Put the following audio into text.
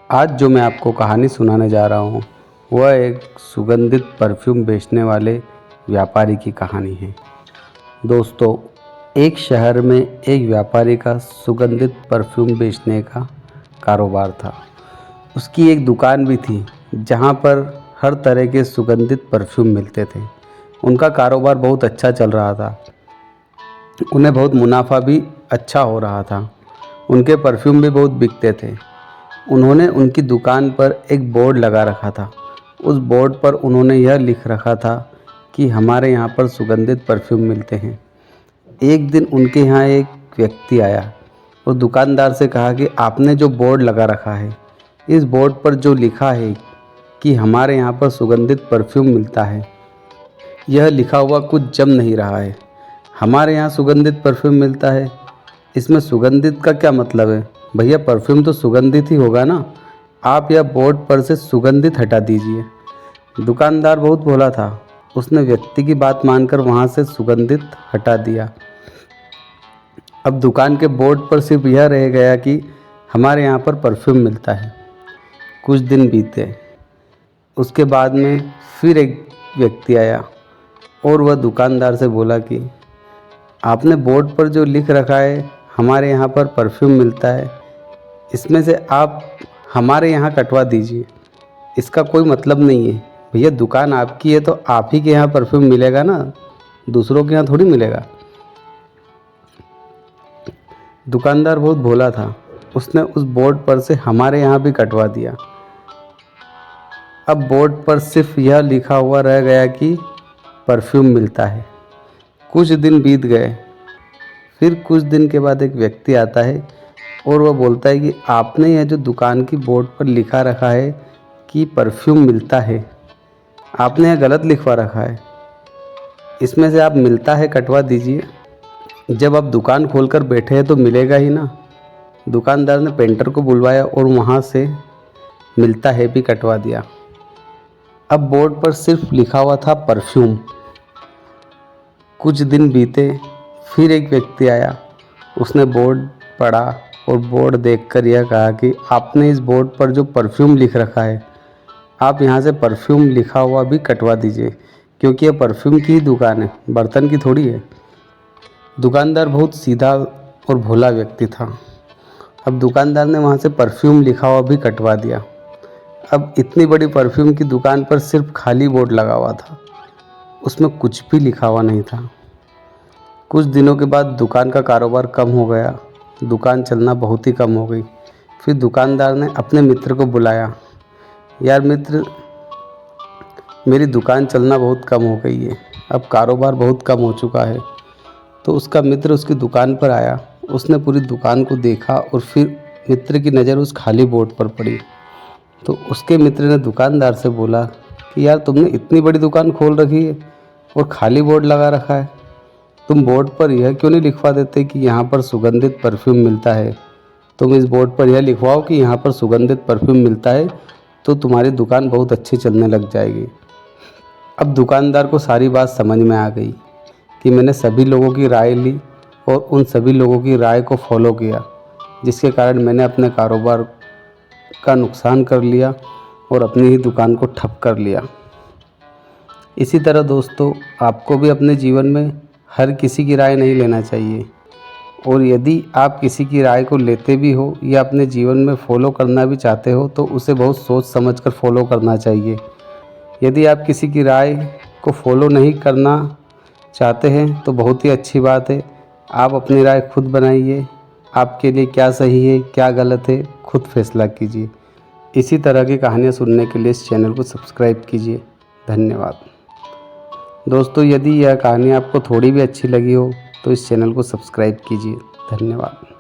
आज जो मैं आपको कहानी सुनाने जा रहा हूँ वह एक सुगंधित परफ्यूम बेचने वाले व्यापारी की कहानी है। दोस्तों, एक शहर में एक व्यापारी का सुगंधित परफ्यूम बेचने का कारोबार था। उसकी एक दुकान भी थी जहाँ पर हर तरह के सुगंधित परफ्यूम मिलते थे। उनका कारोबार बहुत अच्छा चल रहा था, उन्हें बहुत मुनाफा भी अच्छा हो रहा था। उनके परफ्यूम भी बहुत बिकते थे। उन्होंने उनकी दुकान पर एक बोर्ड लगा रखा था। उस बोर्ड पर उन्होंने यह लिख रखा था कि हमारे यहाँ पर सुगंधित परफ्यूम मिलते हैं। एक दिन उनके यहाँ एक व्यक्ति आया और दुकानदार से कहा कि आपने जो बोर्ड लगा रखा है, इस बोर्ड पर जो लिखा है कि हमारे यहाँ पर सुगंधित परफ्यूम मिलता है, यह लिखा हुआ कुछ जम नहीं रहा है। हमारे यहाँ सुगंधित परफ्यूम मिलता है, इसमें सुगंधित का क्या मतलब है? भैया, परफ्यूम तो सुगंधित ही होगा ना। आप यह बोर्ड पर से सुगंधित हटा दीजिए। दुकानदार बहुत भोला था, उसने व्यक्ति की बात मानकर वहाँ से सुगंधित हटा दिया। अब दुकान के बोर्ड पर सिर्फ यह रह गया कि हमारे यहाँ पर परफ्यूम मिलता है। कुछ दिन बीते, उसके बाद में फिर एक व्यक्ति आया और वह दुकानदार से बोला कि आपने बोर्ड पर जो लिख रखा है हमारे यहाँ पर परफ्यूम मिलता है, इसमें से आप हमारे यहाँ कटवा दीजिए। इसका कोई मतलब नहीं है। भैया, दुकान आपकी है तो आप ही के यहाँ परफ्यूम मिलेगा ना, दूसरों के यहाँ थोड़ी मिलेगा। दुकानदार बहुत भोला था, उसने उस बोर्ड पर से हमारे यहाँ भी कटवा दिया। अब बोर्ड पर सिर्फ यह लिखा हुआ रह गया कि परफ्यूम मिलता है। कुछ दिन बीत गए, फिर कुछ दिन के बाद एक व्यक्ति आता है और वह बोलता है कि आपने यह जो दुकान की बोर्ड पर लिखा रखा है कि परफ्यूम मिलता है, आपने यह गलत लिखवा रखा है। इसमें से आप मिलता है कटवा दीजिए। जब आप दुकान खोलकर बैठे हैं तो मिलेगा ही ना। दुकानदार ने पेंटर को बुलवाया और वहाँ से मिलता है भी कटवा दिया। अब बोर्ड पर सिर्फ लिखा हुआ था परफ्यूम। कुछ दिन बीते, फिर एक व्यक्ति आया, उसने बोर्ड पढ़ा और बोर्ड देखकर यह कहा कि आपने इस बोर्ड पर जो परफ्यूम लिख रखा है, आप यहाँ से परफ्यूम लिखा हुआ भी कटवा दीजिए, क्योंकि यह परफ्यूम की ही दुकान है, बर्तन की थोड़ी है। दुकानदार बहुत सीधा और भोला व्यक्ति था। अब दुकानदार ने वहाँ से परफ्यूम लिखा हुआ भी कटवा दिया। अब इतनी बड़ी परफ्यूम की दुकान पर सिर्फ खाली बोर्ड लगा हुआ था, उसमें कुछ भी लिखा हुआ नहीं था। कुछ दिनों के बाद दुकान का कारोबार कम हो गया, दुकान चलना बहुत ही कम हो गई। फिर दुकानदार ने अपने मित्र को बुलाया, यार मित्र, मेरी दुकान चलना बहुत कम हो गई है, अब कारोबार बहुत कम हो चुका है। तो उसका मित्र उसकी दुकान पर आया, उसने पूरी दुकान को देखा और फिर मित्र की नज़र उस खाली बोर्ड पर पड़ी। तो उसके मित्र ने दुकानदार से बोला कि यार, तुमने इतनी बड़ी दुकान खोल रखी है और खाली बोर्ड लगा रखा है, तुम बोर्ड पर यह क्यों नहीं लिखवा देते कि यहाँ पर सुगंधित परफ्यूम मिलता है? तुम इस बोर्ड पर यह लिखवाओ कि यहाँ पर सुगंधित परफ्यूम मिलता है, तो तुम्हारी दुकान बहुत अच्छी चलने लग जाएगी। अब दुकानदार को सारी बात समझ में आ गई कि मैंने सभी लोगों की राय ली और उन सभी लोगों की राय को फॉलो किया, जिसके कारण मैंने अपने कारोबार का नुकसान कर लिया और अपनी ही दुकान को ठप कर लिया। इसी तरह दोस्तों, आपको भी अपने जीवन में हर किसी की राय नहीं लेना चाहिए, और यदि आप किसी की राय को लेते भी हो या अपने जीवन में फॉलो करना भी चाहते हो तो उसे बहुत सोच समझकर फॉलो करना चाहिए। यदि आप किसी की राय को फॉलो नहीं करना चाहते हैं तो बहुत ही अच्छी बात है, आप अपनी राय खुद बनाइए। आपके लिए क्या सही है, क्या गलत है, खुद फैसला कीजिए। इसी तरह की कहानियाँ सुनने के लिए इस चैनल को सब्सक्राइब कीजिए। धन्यवाद। दोस्तों, यदि यह कहानी आपको थोड़ी भी अच्छी लगी हो तो इस चैनल को सब्सक्राइब कीजिए। धन्यवाद।